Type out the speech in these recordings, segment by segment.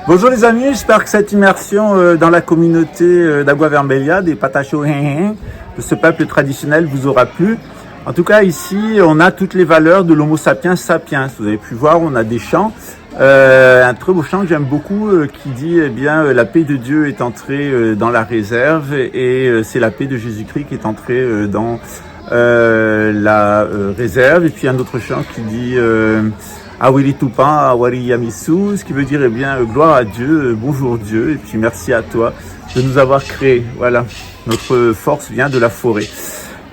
Bonjour les amis, j'espère que cette immersion dans la communauté d'Agua Vermelha, des Patachos, de ce peuple traditionnel vous aura plu. En tout cas ici, on a toutes les valeurs de l'Homo sapiens sapiens. Vous avez pu voir, on a des chants. Un très beau chant que j'aime beaucoup qui dit eh bien la paix de Dieu est entrée dans la réserve et c'est la paix de Jésus-Christ qui est entrée dans la réserve. Et puis un autre chant qui dit Awili Tupan, Awari Yamisu, ce qui veut dire eh bien gloire à Dieu, bonjour Dieu, et puis merci à toi de nous avoir créés. Voilà, notre force vient de la forêt.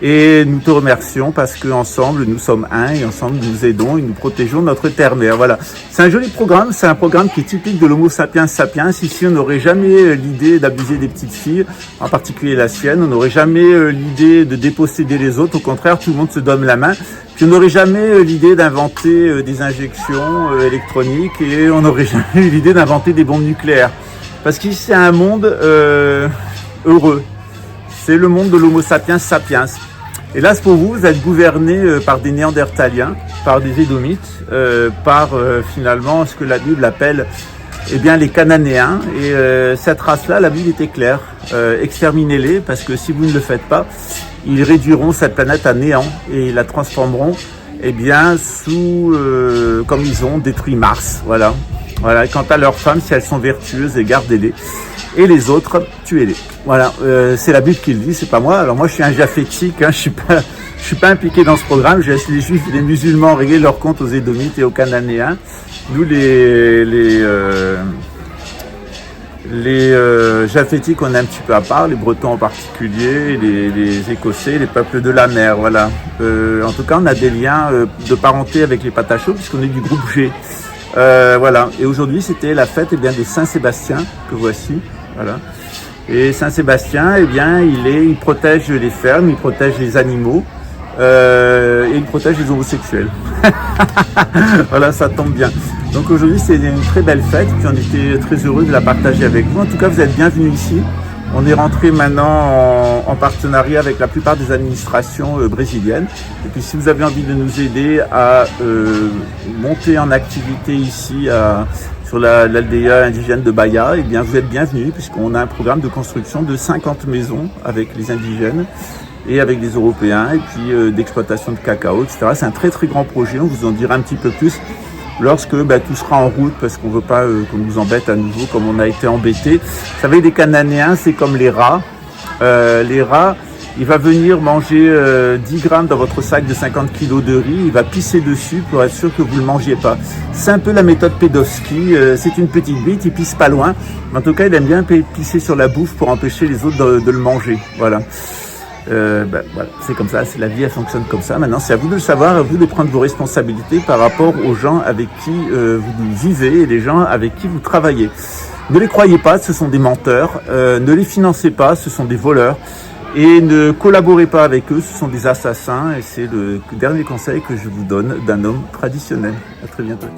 Et nous te remercions parce qu'ensemble nous sommes un et ensemble nous aidons et nous protégeons notre terre-mère. Voilà, c'est un joli programme, c'est un programme qui est typique de l'Homo sapiens sapiens. Ici on n'aurait jamais l'idée d'abuser des petites filles, en particulier la sienne. On n'aurait jamais l'idée de déposséder les autres, au contraire tout le monde se donne la main. Puis on n'aurait jamais l'idée d'inventer des injections électroniques et on n'aurait jamais l'idée d'inventer des bombes nucléaires. Parce qu'ici c'est un monde heureux, c'est le monde de l'Homo sapiens sapiens. Et là, pour vous, vous êtes gouverné par des Néandertaliens, par des Édomites, par finalement ce que la Bible appelle eh bien, les Cananéens. Et cette race-là, la Bible était claire. Exterminez-les, parce que si vous ne le faites pas, ils réduiront cette planète à néant et la transformeront eh bien, sous, comme ils ont détruit Mars. Voilà. Voilà. Et quant à leurs femmes, si elles sont vertueuses, gardez-les. Et les autres, tuez-les. Voilà, c'est la Bible qui le dit, c'est pas moi. Alors moi, je suis un japhétique, hein, je suis pas impliqué dans ce programme. Je laisse les Juifs et les musulmans régler leur compte aux Édomites et aux Cananéens. Nous, les japhétiques, on est un petit peu à part, les Bretons en particulier, les Écossais, les peuples de la mer. Voilà. En tout cas, on a des liens de parenté avec les Patachos puisqu'on est du groupe G. Voilà. Et aujourd'hui, c'était la fête eh bien des Saint-Sébastien que voici. Voilà. Et Saint-Sébastien, eh bien, il protège les fermes, il protège les animaux et il protège les homosexuels. Voilà, ça tombe bien. Donc aujourd'hui, c'est une très belle fête, puis on était très heureux de la partager avec vous. En tout cas, vous êtes bienvenus ici. On est rentré maintenant en partenariat avec la plupart des administrations brésiliennes. Et puis si vous avez envie de nous aider à monter en activité ici sur l'aldea indigène de Bahia, eh bien vous êtes bienvenus puisqu'on a un programme de construction de 50 maisons avec les indigènes et avec les Européens et puis d'exploitation de cacao, etc. C'est un très très grand projet, on vous en dira un petit peu plus lorsque tout sera en route parce qu'on ne veut pas qu'on nous embête à nouveau comme on a été embêté. Vous savez, les Cananéens, c'est comme les rats. Les rats, il va venir manger 10 grammes dans votre sac de 50 kilos de riz, il va pisser dessus pour être sûr que vous ne le mangiez pas. C'est un peu la méthode Pedowski, c'est une petite bite, il pisse pas loin, mais en tout cas il aime bien pisser sur la bouffe pour empêcher les autres de le manger. Voilà. Voilà, c'est comme ça, c'est la vie, elle fonctionne comme ça. Maintenant, c'est à vous de le savoir, à vous de prendre vos responsabilités par rapport aux gens avec qui vous vivez et les gens avec qui vous travaillez. Ne les croyez pas, ce sont des menteurs. Ne les financez pas, ce sont des voleurs. Et ne collaborez pas avec eux, ce sont des assassins. Et c'est le dernier conseil que je vous donne d'un homme traditionnel. À très bientôt.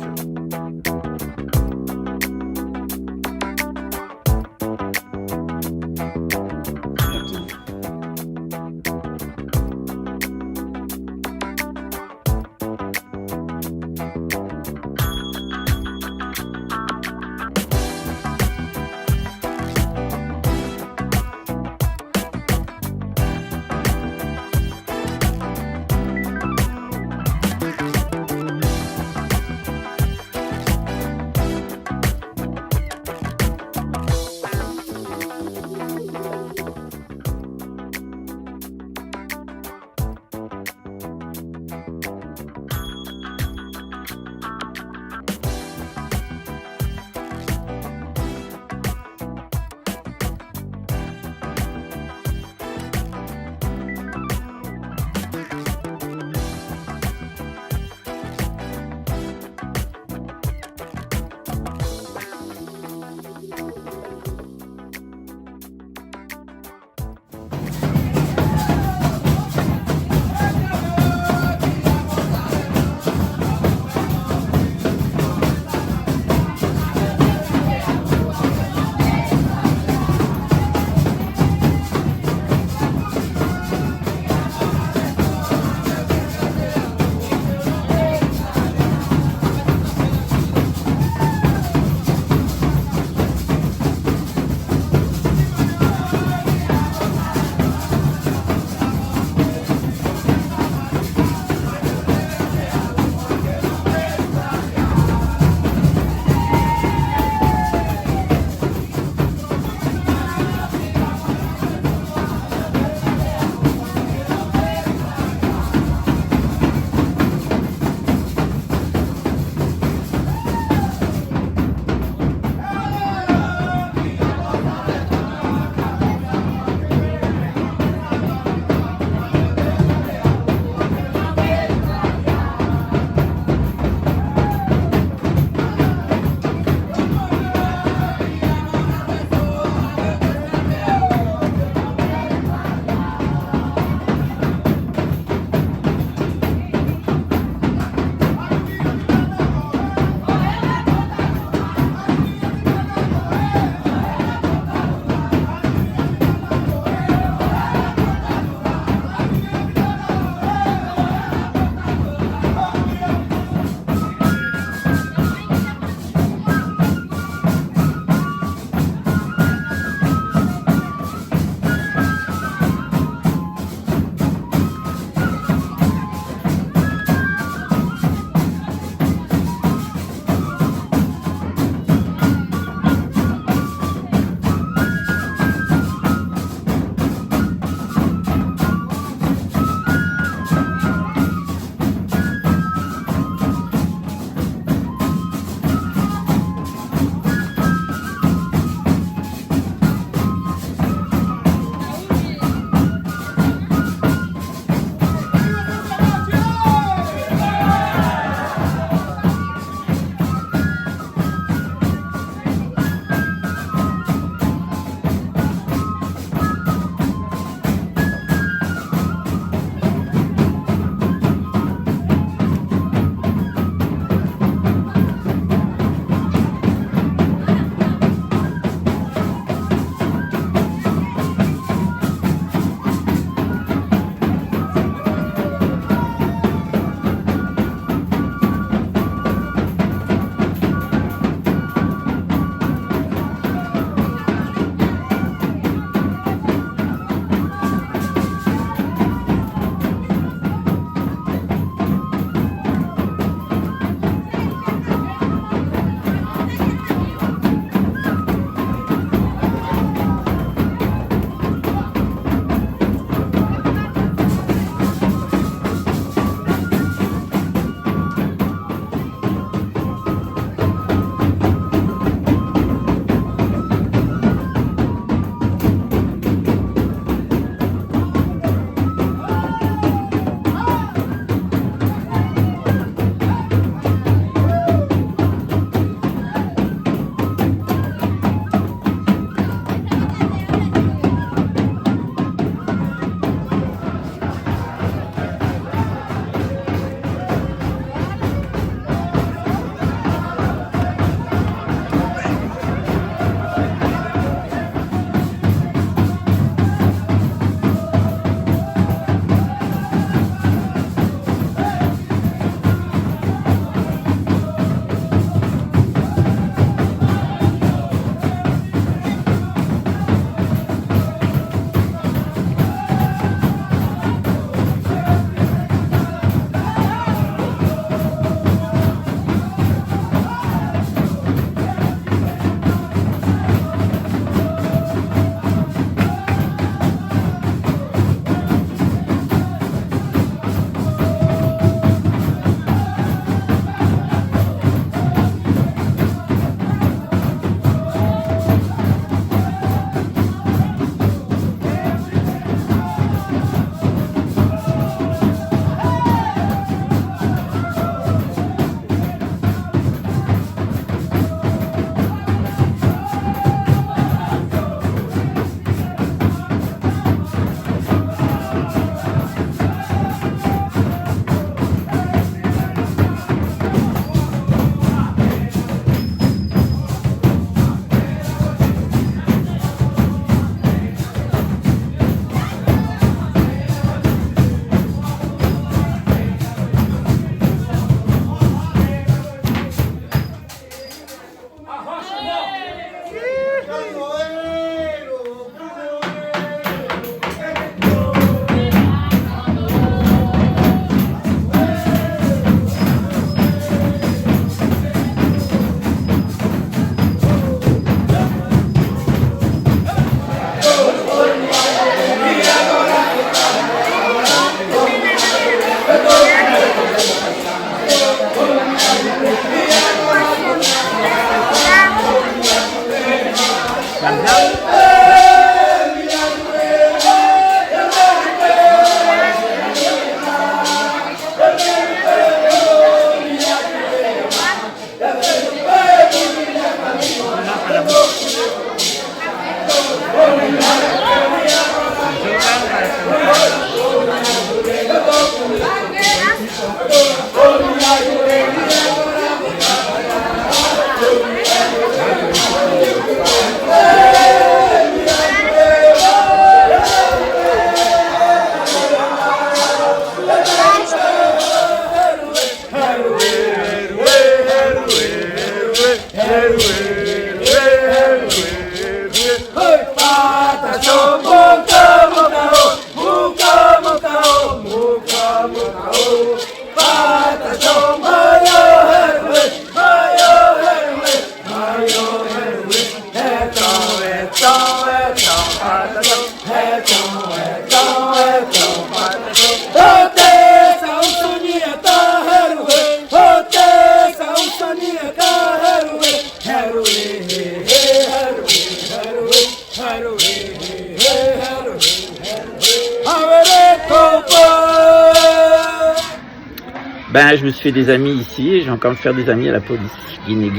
Ben, je me suis fait des amis ici et je vais encore me faire des amis à la police. Guinée,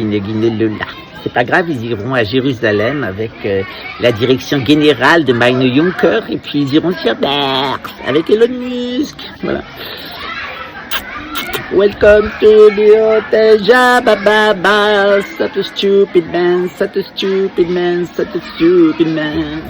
c'est pas grave, ils iront à Jérusalem avec la direction générale de Meine Juncker et puis ils iront sur Mars avec Elon Musk. Voilà. Welcome to the hotel Jabba, such a stupid man, such a stupid man, such a stupid man.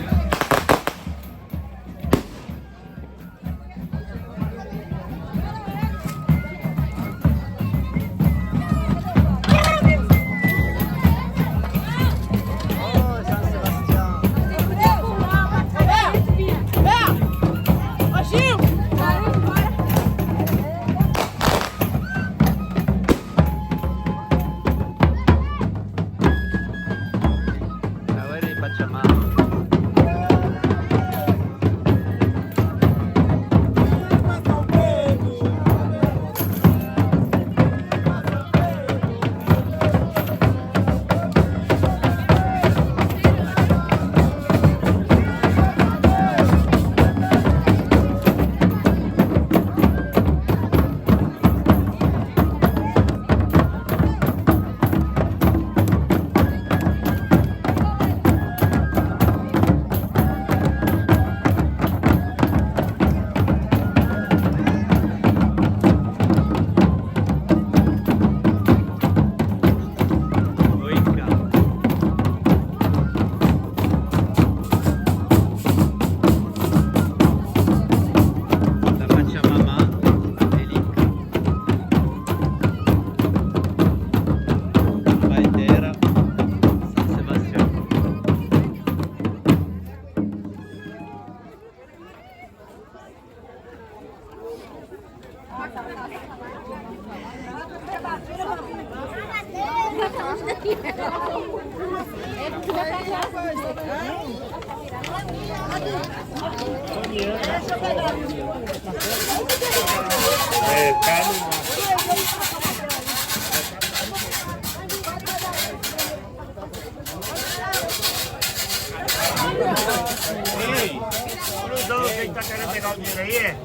Quem tá querendo pegar o dinheiro aí é?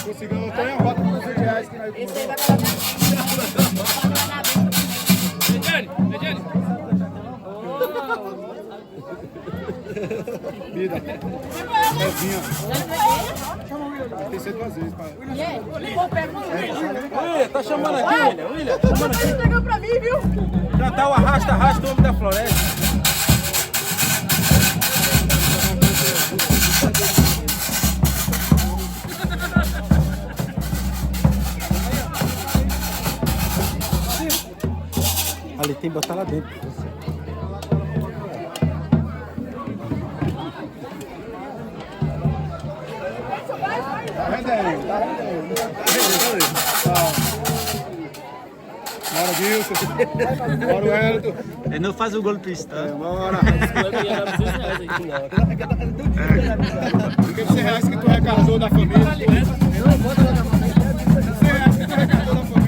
Conseguiu não ter a rota com 200 reais que nós Vida. Pezinha. Tem que ser 2 vezes, pai. William, tá chamando aqui, William. Tá chamando aqui. Pegou pra mim, viu? Já tá o arrasta, o homem da floresta. Ali tem que botar lá dentro. Tá rendendo. Bora, Wilson. Bora, o Hélio. Ele não faz o golpista. Bora. Porque 100 reais que tu arrecadou da família. 100 reais que tu arrecadou da família.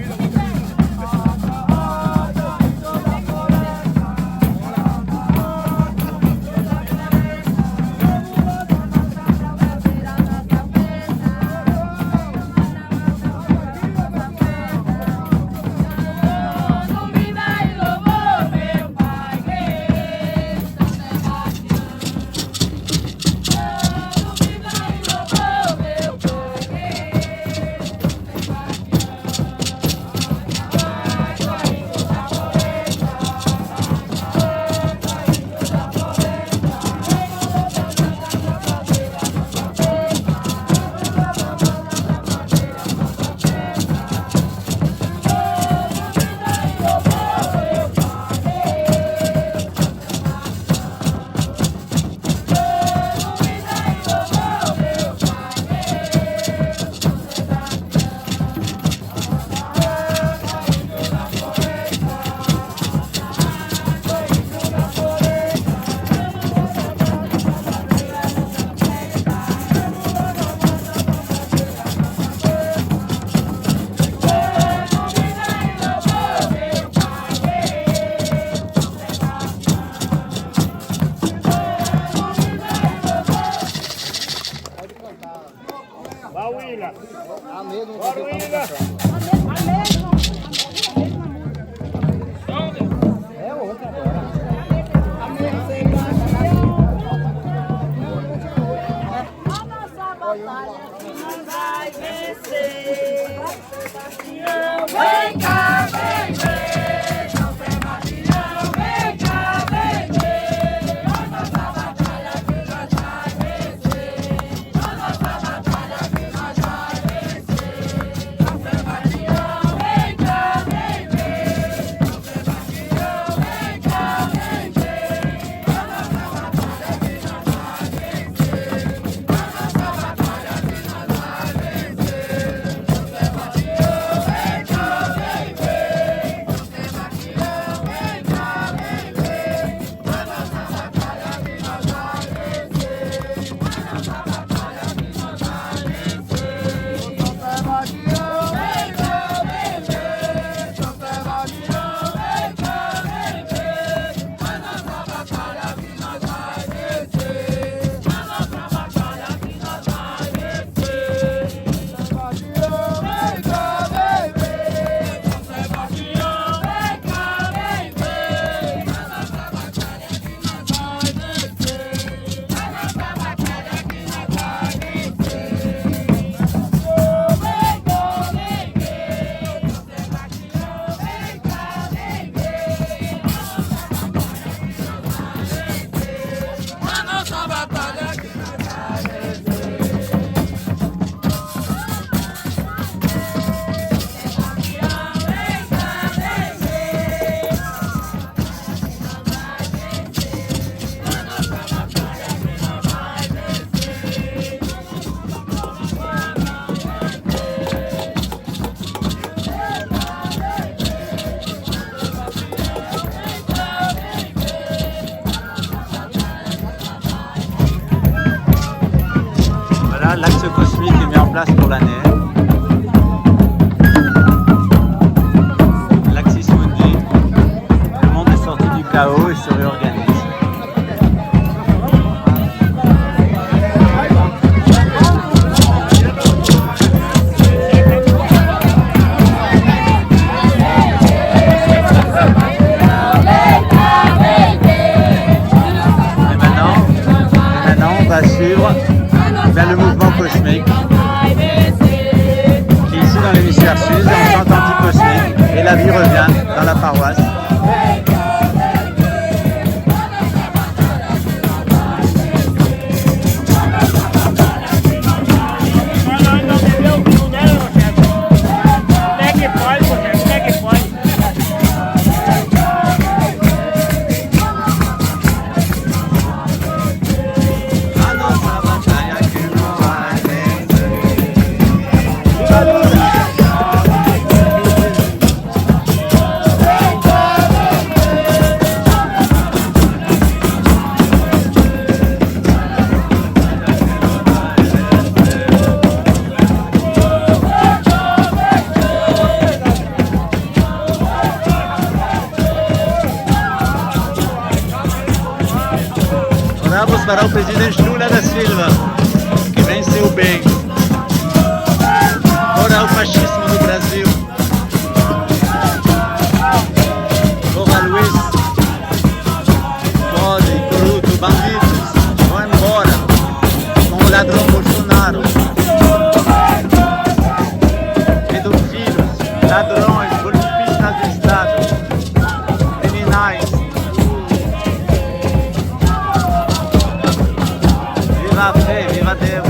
L'axe cosmique est mis en place pour l'année. L'Axis Mundi. Le monde est sorti du chaos et se réorganise. Et maintenant, on va suivre le mouvement cosmique qui est ici dans l'hémisphère sud, on chante anti-cosmique et la vie revient dans la paroisse. Vamos para o presidente Lula da Silva, que venceu bem. Fora o fascismo no Brasil. Porra, Luiz. Pobre, bruto, bandidos, vão embora com o ladrão Bolsonaro. Pedófilos, ladrões, golpistas do Estado, criminais. Viva a fé, viva Deus!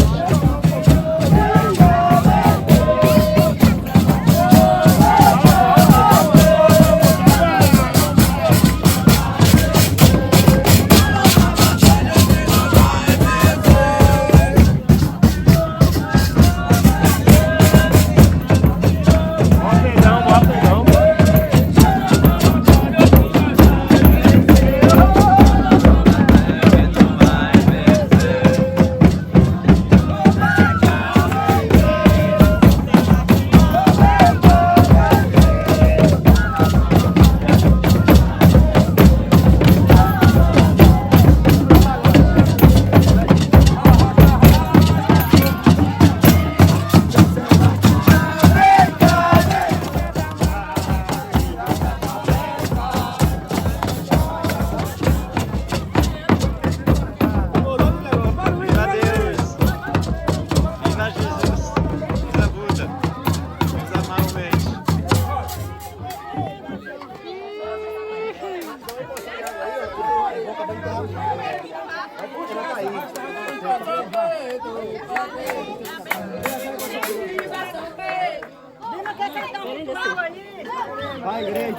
A igreja.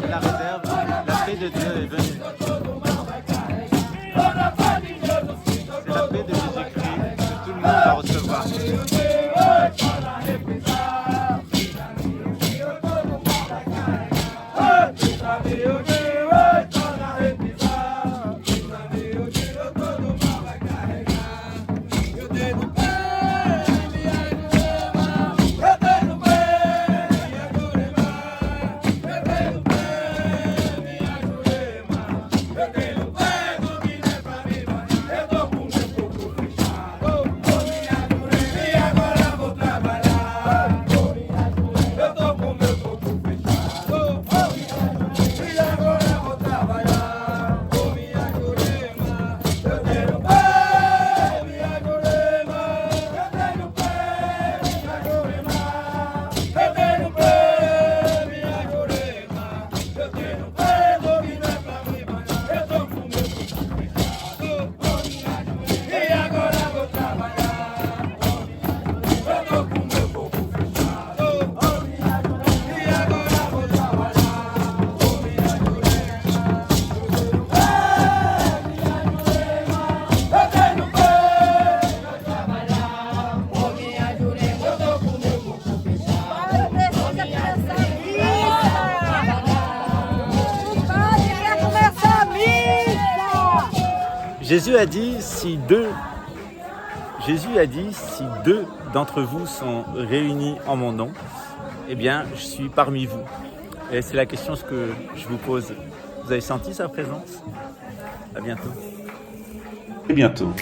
La réserve, la paix de Dieu est venue. C'est la paix de Jésus-Christ que tout le monde va recevoir. Jésus a dit, si deux d'entre vous sont réunis en mon nom, eh bien, je suis parmi vous. Et c'est la question que je vous pose. Vous avez senti sa présence? À bientôt. À bientôt.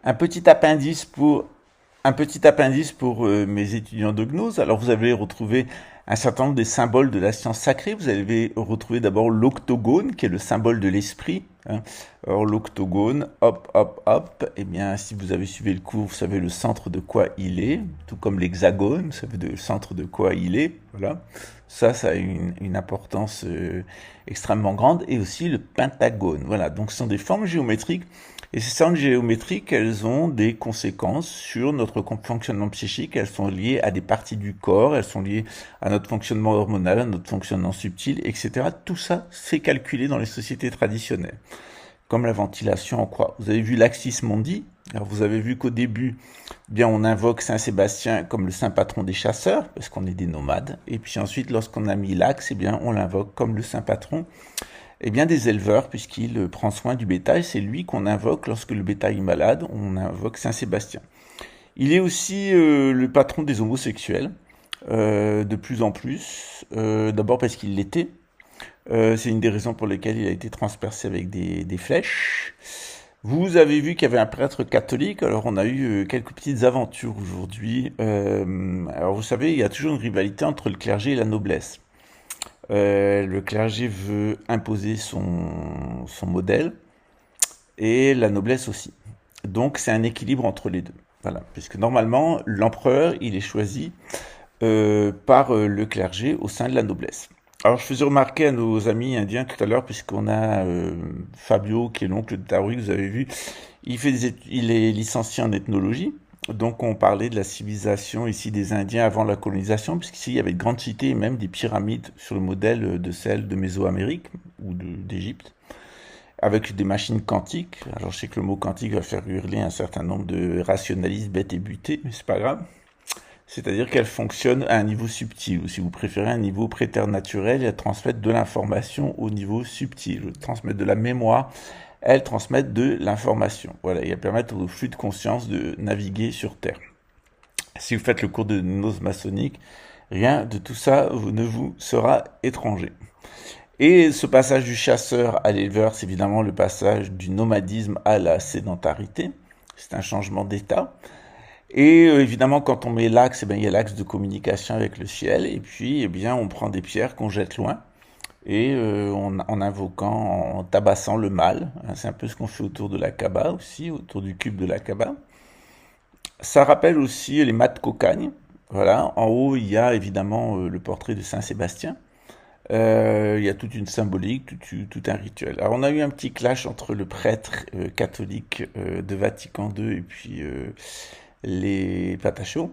Un petit appendice pour mes étudiants de gnose. Alors vous avez retrouvé un certain nombre des symboles de la science sacrée. Vous avez retrouvé d'abord l'octogone, qui est le symbole de l'esprit. Alors l'octogone, hop, hop, hop, eh bien si vous avez suivi le cours, vous savez le centre de quoi il est, tout comme l'hexagone, vous savez le centre de quoi il est, voilà. Ça a une importance extrêmement grande, et aussi le pentagone, voilà. Donc ce sont des formes géométriques, et ces formes géométriques, elles ont des conséquences sur notre fonctionnement psychique, elles sont liées à des parties du corps, elles sont liées à notre fonctionnement hormonal, à notre fonctionnement subtil, etc. Tout ça, c'est calculé dans les sociétés traditionnelles. Comme la ventilation en croix. Vous avez vu l'Axis Mundi. Alors vous avez vu qu'au début, bien on invoque Saint Sébastien comme le saint patron des chasseurs, parce qu'on est des nomades. Et puis ensuite, lorsqu'on a mis l'Axe, eh bien on l'invoque comme le saint patron des éleveurs, puisqu'il prend soin du bétail. C'est lui qu'on invoque lorsque le bétail est malade. On invoque Saint Sébastien. Il est aussi le patron des homosexuels. de plus en plus. D'abord parce qu'il l'était. C'est une des raisons pour lesquelles il a été transpercé avec des flèches. Vous avez vu qu'il y avait un prêtre catholique, alors on a eu quelques petites aventures aujourd'hui. Alors vous savez, il y a toujours une rivalité entre le clergé et la noblesse. Le clergé veut imposer son modèle et la noblesse aussi. Donc c'est un équilibre entre les deux. Voilà, puisque normalement l'empereur il est choisi par le clergé au sein de la noblesse. Alors je faisais remarquer à nos amis indiens tout à l'heure, puisqu'on a Fabio qui est l'oncle de Taoui, vous avez vu, il est licencié en ethnologie. Donc on parlait de la civilisation ici des Indiens avant la colonisation, puisqu'ici il y avait de grandes cités et même des pyramides sur le modèle de celles de Mésoamérique ou d'Égypte, avec des machines quantiques. Alors je sais que le mot quantique va faire hurler un certain nombre de rationalistes bêtes et butés, mais c'est pas grave. C'est-à-dire qu'elles fonctionnent à un niveau subtil, ou si vous préférez un niveau préternaturel, elles transmettent de l'information au niveau subtil. Elles transmettent de la mémoire, elles transmettent de l'information. Voilà, et elles permettent au flux de conscience de naviguer sur Terre. Si vous faites le cours de gnose maçonnique, rien de tout ça ne vous sera étranger. Et ce passage du chasseur à l'éleveur, c'est évidemment le passage du nomadisme à la sédentarité. C'est un changement d'état. Et évidemment, quand on met l'axe, il y a l'axe de communication avec le ciel. Et puis, on prend des pierres qu'on jette loin. Et en invoquant, en tabassant le mal. C'est un peu ce qu'on fait autour de la Kaaba aussi, autour du cube de la Kaaba. Ça rappelle aussi les mâts de cocagne. Voilà. En haut, il y a évidemment le portrait de Saint-Sébastien. Il y a toute une symbolique, tout un rituel. Alors on a eu un petit clash entre le prêtre catholique de Vatican II et puis les Patachos,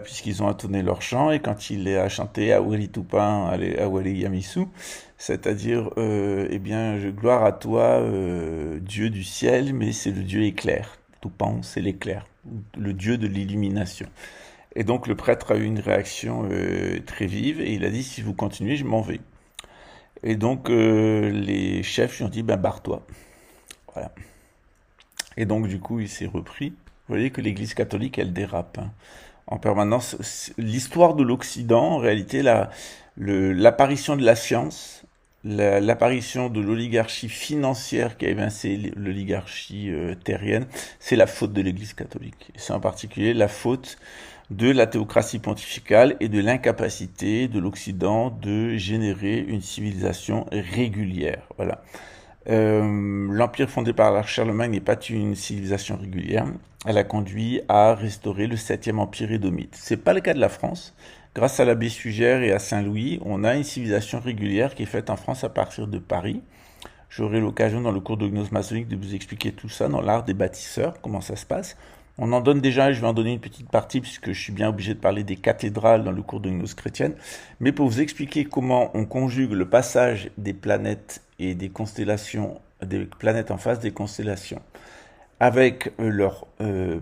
puisqu'ils ont entonné leur chant, et quand il a chanté Aweli Tupin, Aweli Yamisu, c'est-à-dire gloire à toi, Dieu du ciel, mais c'est le Dieu éclair. Tupin, c'est l'éclair, le Dieu de l'illumination. Et donc le prêtre a eu une réaction très vive, et il a dit, si vous continuez, je m'en vais. Et donc les chefs lui ont dit, barre-toi. Voilà. Et donc du coup, il s'est repris. Vous voyez que l'Église catholique, elle dérape en permanence. L'histoire de l'Occident, en réalité, l'apparition de la science, l'apparition de l'oligarchie financière qui a évincé l'oligarchie terrienne, c'est la faute de l'Église catholique. Et c'est en particulier la faute de la théocratie pontificale et de l'incapacité de l'Occident de générer une civilisation régulière. Voilà. L'empire fondé par Charlemagne n'est pas une civilisation régulière. Elle a conduit à restaurer le 7e empire édomite. C'est pas le cas de la France. Grâce à l'abbé Sugère et à Saint-Louis, on a une civilisation régulière qui est faite en France à partir de Paris. J'aurai l'occasion dans le cours de gnose maçonnique de vous expliquer tout ça dans l'art des bâtisseurs, comment ça se passe. On en donne déjà, et je vais en donner une petite partie puisque je suis bien obligé de parler des cathédrales dans le cours de gnose chrétienne. Mais pour vous expliquer comment on conjugue le passage des planètes et des constellations, des planètes en face des constellations, avec leur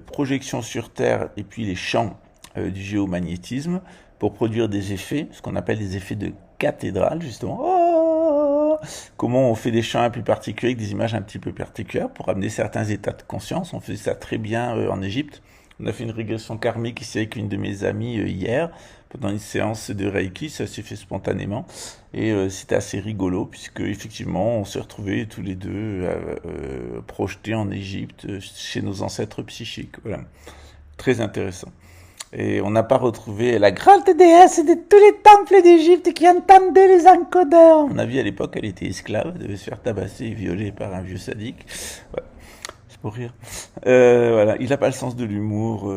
projection sur Terre et puis les champs du géomagnétisme pour produire des effets, ce qu'on appelle des effets de cathédrale justement. Comment on fait des champs un peu particuliers avec des images un petit peu particulières pour amener certains états de conscience. On fait ça très bien en Égypte. On a fait une régression karmique ici avec une de mes amies hier pendant une séance de Reiki. Ça s'est fait spontanément et c'était assez rigolo puisque effectivement on s'est retrouvés tous les deux projetés en Égypte chez nos ancêtres psychiques. Voilà, très intéressant. Et on n'a pas retrouvé la grande déesse de tous les temples d'Égypte qui entendait les encodeurs. On a vu à l'époque, elle était esclave, elle devait se faire tabasser et violer par un vieux sadique. Ouais. C'est pour rire. Voilà, il n'a pas le sens de l'humour.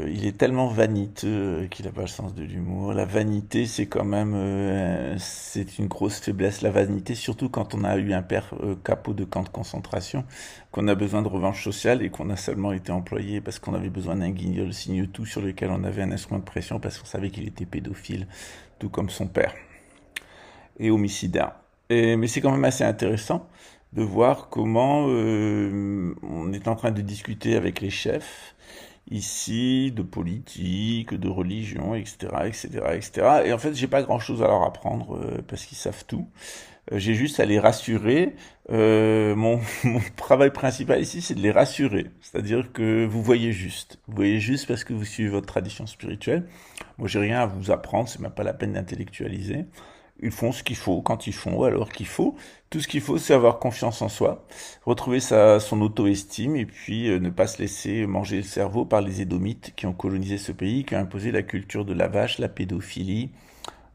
Il est tellement vaniteux qu'il n'a pas le sens de l'humour. La vanité, c'est quand même, c'est une grosse faiblesse. La vanité, surtout quand on a eu un père capot de camp de concentration, qu'on a besoin de revanche sociale et qu'on a seulement été employé parce qu'on avait besoin d'un guignol signe-tout sur lequel on avait un instrument de pression parce qu'on savait qu'il était pédophile, tout comme son père, et homicidaire. Mais c'est quand même assez intéressant de voir comment on est en train de discuter avec les chefs ici, de politique, de religion, etc., etc., etc. Et en fait, j'ai pas grand-chose à leur apprendre parce qu'ils savent tout. J'ai juste à les rassurer. Mon travail principal ici, c'est de les rassurer. C'est-à-dire que vous voyez juste. Vous voyez juste parce que vous suivez votre tradition spirituelle. Moi, j'ai rien à vous apprendre, c'est même pas la peine d'intellectualiser. Ils font ce qu'il faut, quand ils font, alors qu'il faut. Tout ce qu'il faut, c'est avoir confiance en soi, retrouver son auto-estime et puis ne pas se laisser manger le cerveau par les Édomites qui ont colonisé ce pays, qui ont imposé la culture de la vache, la pédophilie,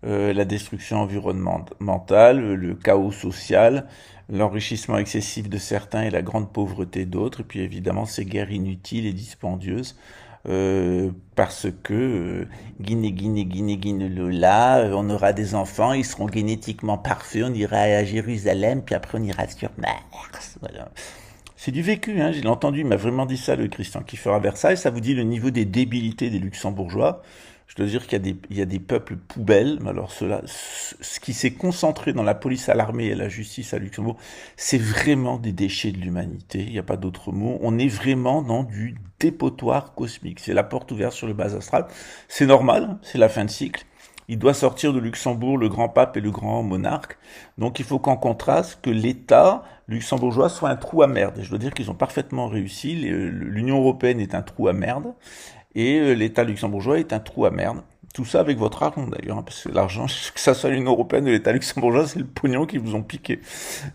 la destruction environnementale, le chaos social, l'enrichissement excessif de certains et la grande pauvreté d'autres, et puis évidemment ces guerres inutiles et dispendieuses, parce que Guinée Lola, on aura des enfants, ils seront génétiquement parfaits, on ira à Jérusalem, puis après on ira sur Mars. Voilà. C'est du vécu, hein, j'ai entendu, il m'a vraiment dit ça, le Christian Kiefer à Versailles. Ça vous dit le niveau des débilités des Luxembourgeois. Je dois dire qu'il y a des peuples poubelles, mais alors ce qui s'est concentré dans la police, à l'armée et à la justice à Luxembourg, c'est vraiment des déchets de l'humanité, il n'y a pas d'autre mot. On est vraiment dans du dépotoir cosmique, c'est la porte ouverte sur le bas astral. C'est normal, c'est la fin de cycle. Il doit sortir de Luxembourg le grand pape et le grand monarque. Donc il faut qu'en contraste, que l'État luxembourgeois soit un trou à merde. Et je dois dire qu'ils ont parfaitement réussi. L'Union européenne est un trou à merde. Et l'État luxembourgeois est un trou à merde. Tout ça avec votre argent d'ailleurs, hein, parce que l'argent, que ça soit l'Union européenne ou l'État luxembourgeois, c'est le pognon qu'ils vous ont piqué.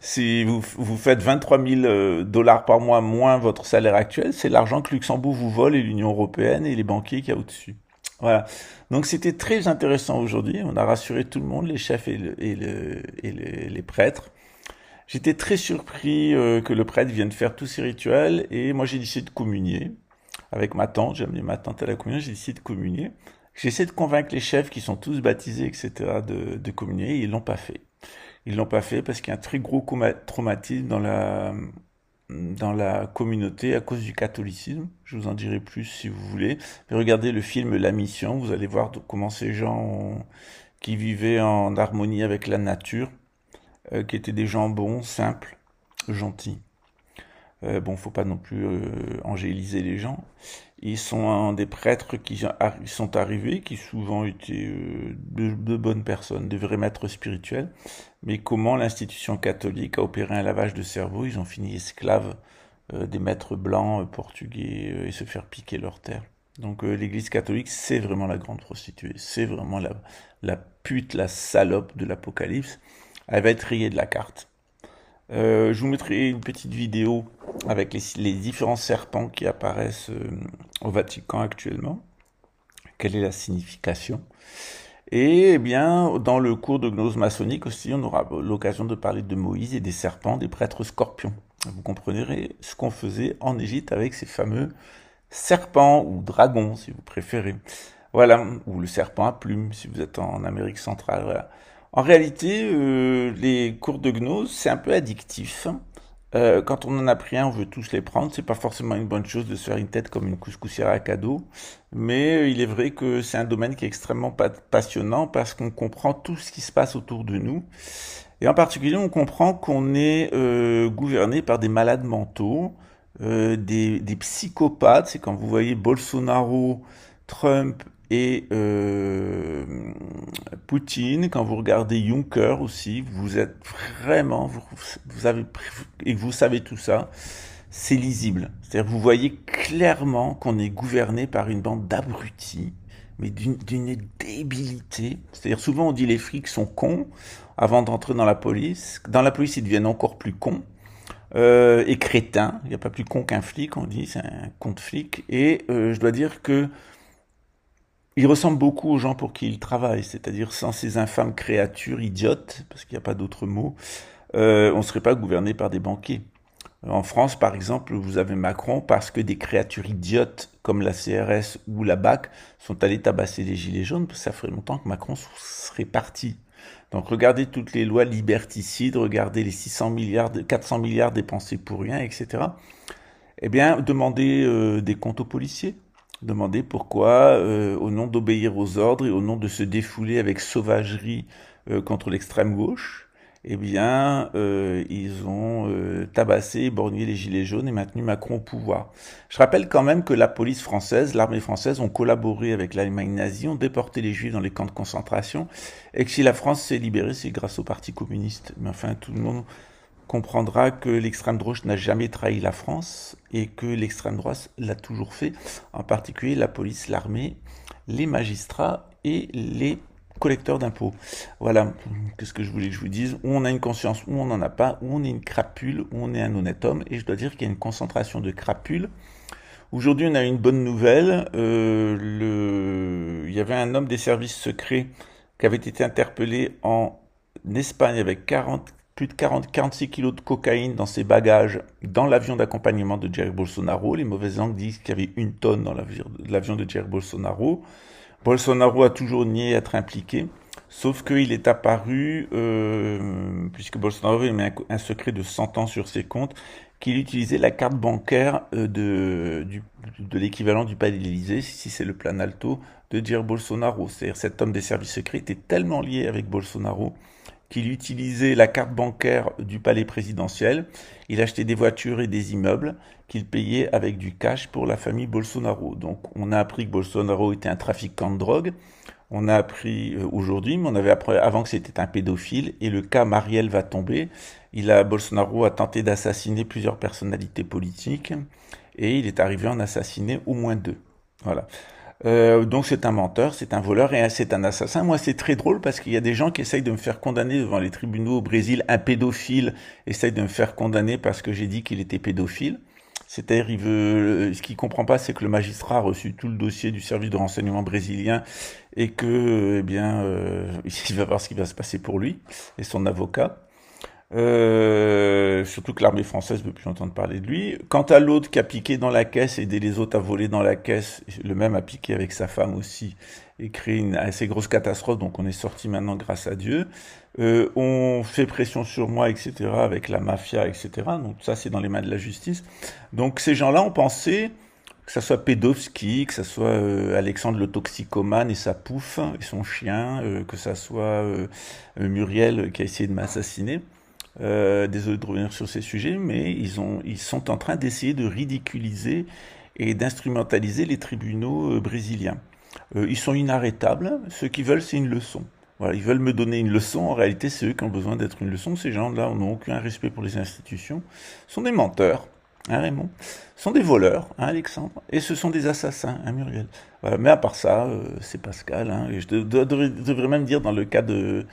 Si vous faites 23 000 dollars par mois moins votre salaire actuel, c'est l'argent que Luxembourg vous vole et l'Union européenne et les banquiers qu'il y a au-dessus. Voilà. Donc c'était très intéressant aujourd'hui. On a rassuré tout le monde, les chefs et les prêtres. J'étais très surpris que le prêtre vienne faire tous ces rituels et moi j'ai décidé de communier avec ma tante. J'ai amené ma tante à la communion, j'ai décidé de communier. J'essaie de convaincre les chefs qui sont tous baptisés, etc., de communier, et ils l'ont pas fait. Ils l'ont pas fait parce qu'il y a un très gros traumatisme dans la communauté à cause du catholicisme. Je vous en dirai plus si vous voulez. Mais regardez le film La Mission, vous allez voir comment ces gens qui vivaient en harmonie avec la nature, qui étaient des gens bons, simples, gentils. Bon, faut pas non plus angéliser les gens. Ils sont des prêtres qui sont arrivés, qui souvent étaient de bonnes personnes, de vrais maîtres spirituels. Mais comment l'institution catholique a opéré un lavage de cerveau, ils ont fini esclaves des maîtres blancs portugais et se faire piquer leurs terres. Donc l'Église catholique, c'est vraiment la grande prostituée, c'est vraiment la pute, la salope de l'Apocalypse. Elle va être rayée de la carte. Je vous mettrai une petite vidéo avec les différents serpents qui apparaissent au Vatican actuellement. Quelle est la signification? Et eh bien, dans le cours de gnose maçonnique aussi, on aura l'occasion de parler de Moïse et des serpents, des prêtres scorpions. Vous comprendrez ce qu'on faisait en Égypte avec ces fameux serpents ou dragons, si vous préférez. Voilà, ou le serpent à plumes, si vous êtes en Amérique centrale. Voilà. En réalité, les cours de gnose, c'est un peu addictif. Quand on en a pris un, on veut tous les prendre. C'est pas forcément une bonne chose de se faire une tête comme une couscoussière à cadeau. Mais il est vrai que c'est un domaine qui est extrêmement passionnant parce qu'on comprend tout ce qui se passe autour de nous. Et en particulier, on comprend qu'on est gouverné par des malades mentaux, des psychopathes. C'est quand vous voyez Bolsonaro, Trump et Poutine, quand vous regardez Juncker aussi, vous êtes vraiment, et vous savez tout ça, c'est lisible. C'est-à-dire vous voyez clairement qu'on est gouverné par une bande d'abrutis, mais d'une débilité. C'est-à-dire souvent on dit les flics sont cons avant d'entrer dans la police. Dans la police, ils deviennent encore plus cons. Et crétins. Il n'y a pas plus con qu'un flic, on dit, c'est un con de flic. Et je dois dire que il ressemble beaucoup aux gens pour qui il travaille, c'est-à-dire sans ces infâmes créatures idiotes, parce qu'il n'y a pas d'autre mot, on ne serait pas gouverné par des banquiers. En France, par exemple, vous avez Macron parce que des créatures idiotes comme la CRS ou la BAC sont allées tabasser les gilets jaunes, parce que ça ferait longtemps que Macron serait parti. Donc regardez toutes les lois liberticides, regardez les 400 milliards dépensés pour rien, etc. Eh bien, demandez des comptes aux policiers. Demandez pourquoi, au nom d'obéir aux ordres et au nom de se défouler avec sauvagerie contre l'extrême gauche, eh bien, ils ont tabassé, éborgné les Gilets jaunes et maintenu Macron au pouvoir. Je rappelle quand même que la police française, l'armée française ont collaboré avec l'Allemagne nazie, ont déporté les Juifs dans les camps de concentration, et que si la France s'est libérée, c'est grâce au Parti communiste. Mais enfin, tout le monde comprendra que l'extrême droite n'a jamais trahi la France et que l'extrême droite l'a toujours fait, en particulier la police, l'armée, les magistrats et les collecteur d'impôts. Voilà, qu'est-ce que je voulais que je vous dise, où on a une conscience, où on n'en a pas, où on est une crapule, où on est un honnête homme, et je dois dire qu'il y a une concentration de crapules. Aujourd'hui, on a une bonne nouvelle, il y avait un homme des services secrets qui avait été interpellé en Espagne avec plus de 46 kilos de cocaïne dans ses bagages, dans l'avion d'accompagnement de Jair Bolsonaro. Les mauvaises langues disent qu'il y avait 1 tonne dans l'avion de Jair Bolsonaro. Bolsonaro a toujours nié être impliqué, sauf qu'il est apparu, puisque Bolsonaro a mis un secret de 100 ans sur ses comptes, qu'il utilisait la carte bancaire de l'équivalent du palais de l'Élysée, si c'est le plan alto, de Jair Bolsonaro. C'est-à-dire cet homme des services secrets était tellement lié avec Bolsonaro qu'il utilisait la carte bancaire du palais présidentiel, il achetait des voitures et des immeubles qu'il payait avec du cash pour la famille Bolsonaro. Donc on a appris que Bolsonaro était un trafiquant de drogue, on a appris aujourd'hui, mais on avait appris avant que c'était un pédophile, et le cas Marielle va tomber. Bolsonaro a tenté d'assassiner plusieurs personnalités politiques, et il est arrivé à en assassiner au moins 2. Voilà. Donc c'est un menteur, c'est un voleur et c'est un assassin. Moi c'est très drôle parce qu'il y a des gens qui essayent de me faire condamner devant les tribunaux au Brésil. Un pédophile essaye de me faire condamner parce que j'ai dit qu'il était pédophile. C'est-à-dire, ce qu'il comprend pas, c'est que le magistrat a reçu tout le dossier du service de renseignement brésilien et que, il va voir ce qui va se passer pour lui et son avocat. Surtout que l'armée française ne veut plus entendre parler de lui. Quant à l'autre qui a piqué dans la caisse et aidé les autres à voler dans la caisse, le même a piqué avec sa femme aussi et créé une assez grosse catastrophe, donc on est sorti maintenant grâce à Dieu. On fait pression sur moi, etc., avec la mafia, etc., donc ça c'est dans les mains de la justice. Donc ces gens-là ont pensé, que ça soit Pedovski, que ça soit Alexandre le toxicomane et sa pouffe et son chien, que ça soit Muriel qui a essayé de m'assassiner. Désolé de revenir sur ces sujets, mais ils sont en train d'essayer de ridiculiser et d'instrumentaliser les tribunaux brésiliens. Ils sont inarrêtables, ce qu'ils veulent c'est une leçon. Voilà, ils veulent me donner une leçon, en réalité c'est eux qui ont besoin d'être une leçon, ces gens-là n'ont aucun respect pour les institutions, sont des menteurs, hein Raymond, sont des voleurs, hein Alexandre, et ce sont des assassins, hein Muriel. Voilà, mais à part ça, c'est Pascal, hein, et je devrais même dire dans le cas de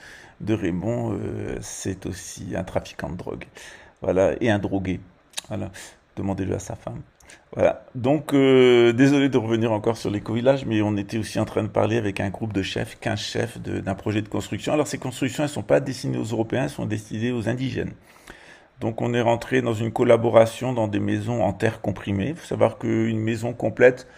Raymond, c'est aussi un trafiquant de drogue, voilà, et un drogué, voilà, demandez-le à sa femme. Voilà, donc désolé de revenir encore sur l'éco-village, mais on était aussi en train de parler avec un groupe de chefs, 15 chefs d'un projet de construction. Alors ces constructions, elles ne sont pas destinées aux Européens, elles sont destinées aux indigènes. Donc on est rentré dans une collaboration dans des maisons en terre comprimée. Il faut savoir qu'une maison complète,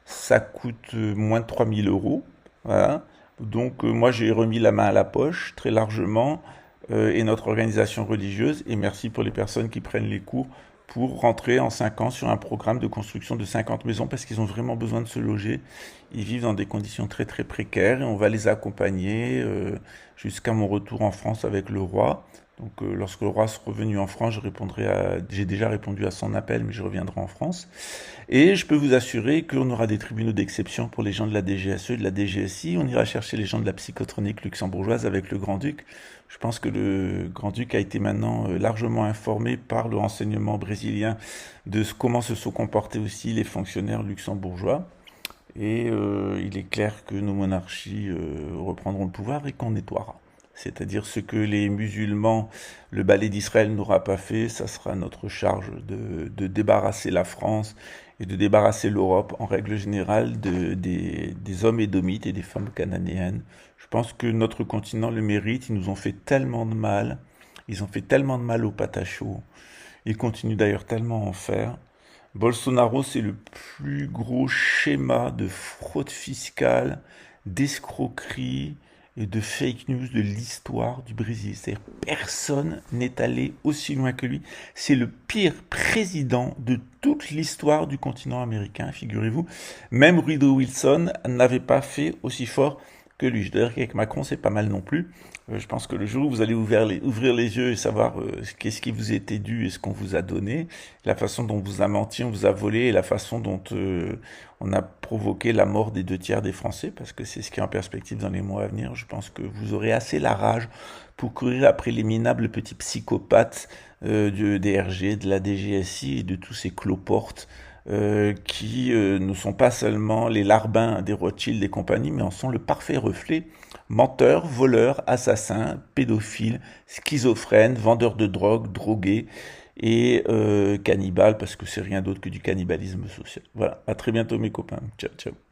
ça coûte moins de 3 000 €. Voilà. Donc moi j'ai remis la main à la poche très largement et notre organisation religieuse, et merci pour les personnes qui prennent les cours, pour rentrer en 5 ans sur un programme de construction de 50 maisons parce qu'ils ont vraiment besoin de se loger. Ils vivent dans des conditions très très précaires et on va les accompagner jusqu'à mon retour en France avec le roi. Donc lorsque le roi sera revenu en France, j'ai déjà répondu à son appel, mais je reviendrai en France. Et je peux vous assurer qu'on aura des tribunaux d'exception pour les gens de la DGSE et de la DGSI. On ira chercher les gens de la psychotronique luxembourgeoise avec le Grand-Duc. Je pense que le Grand-Duc a été maintenant largement informé par le renseignement brésilien de comment se sont comportés aussi les fonctionnaires luxembourgeois. Et il est clair que nos monarchies reprendront le pouvoir et qu'on nettoiera. C'est-à-dire ce que les musulmans, le ballet d'Israël n'aura pas fait, ça sera notre charge de débarrasser la France et de débarrasser l'Europe en règle générale des hommes édomites et des femmes cananéennes. Je pense que notre continent le mérite, ils nous ont fait tellement de mal, ils ont fait tellement de mal aux patachos, ils continuent d'ailleurs tellement à en faire. Bolsonaro, c'est le plus gros schéma de fraude fiscale, d'escroquerie et de fake news de l'histoire du Brésil. C'est-à-dire personne n'est allé aussi loin que lui. C'est le pire président de toute l'histoire du continent américain, figurez-vous. Même Woodrow Wilson n'avait pas fait aussi fort que lui. Je dois dire qu'avec Macron, c'est pas mal non plus. Je pense que le jour où vous allez ouvrir les yeux et savoir qu'est-ce qui vous était dû et ce qu'on vous a donné, la façon dont on vous a menti, on vous a volé, et la façon dont on a provoqué la mort des 2 tiers des Français, parce que c'est ce qui est en perspective dans les mois à venir, je pense que vous aurez assez la rage pour courir après les minables petits psychopathes du DRG, de la DGSI et de tous ces cloportes qui ne sont pas seulement les larbins des Rothschild et compagnie, mais en sont le parfait reflet. Menteurs, voleurs, assassins, pédophiles, schizophrènes, vendeurs de drogue, drogués et cannibales, parce que c'est rien d'autre que du cannibalisme social. Voilà, à très bientôt mes copains. Ciao, ciao.